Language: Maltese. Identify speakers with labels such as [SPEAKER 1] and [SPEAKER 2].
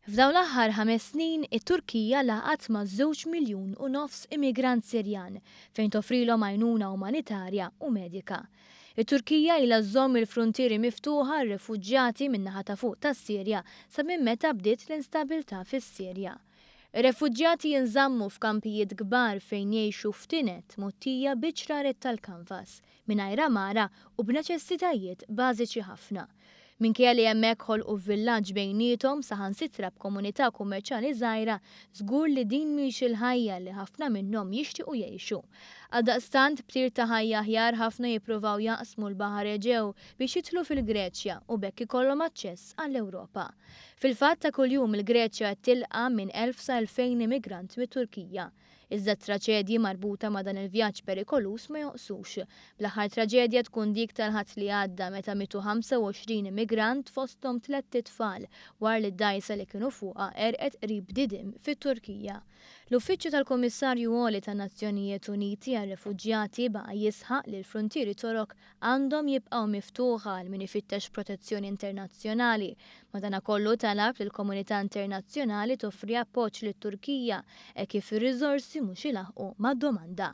[SPEAKER 1] F'dawn l-aħħar 5 snin, it-Turkija laqat ma' 2,5 miljun immigrant Sirjan fejn toffrilhom għajnuna umanitarja u medika. It-Turkija ilha żżomm il-fruntieri miftuħa għar-refuġġjati min-naħa ta' fuq tas-Sirja sa minn meta bdiet l-instabbiltà fis-Sirja. Ir-refuġġjati jinżammu f'kampijiet kbar fejn jgħixu f'tinet mottija biċ-ċraret tal-kanvas mingħajr amara u b'neċessitajiet bażiċi ħafna. Minkejja li hemmhekk ħolqu villaġġ bejniethom saħansitra b'komunità kummerċjali żgħira, żgur li din mhix il-ħajja li ħafna minnhom jixtiequ jgħixu. Għaldaqstant b'tir ta' ħajja aħjar ħafna jippruvaw jaqsmu l-Baħar Eġew biex jidħlu fil-Greċja u bekk ikollhom aċċess għall-Ewropa. Fil-fatt ta' kuljum il-Greċja qed tilqa' minn 1000 sa 2000 immigrant mit-Turkija. Iżda traċedji marbuta ma' dan il-vjaġġ perikolus ma joqsux. Bl-aħħar traġedja tkun dik tal-ħadd li għadda meta mitu 25 immigrant fosthom 3 tfal war li d-dajsa li kienu fuqha għerqet qrib Didim fit-Turkija. L-Uffiċċju tal-Kummissarju Għoli tan-Nazzjonijiet Uniti għar-Refuġjati baqa' jisħaq li l-fruntieri torok għandhom jibqgħu miftuħa għal min ifittex protezzjoni internazzjonali. Madankollu talab lill komunità internazzjonali toffri appoġġ lit-Turkija kif ir-riżorsi mhux ilaħqu mad-domanda.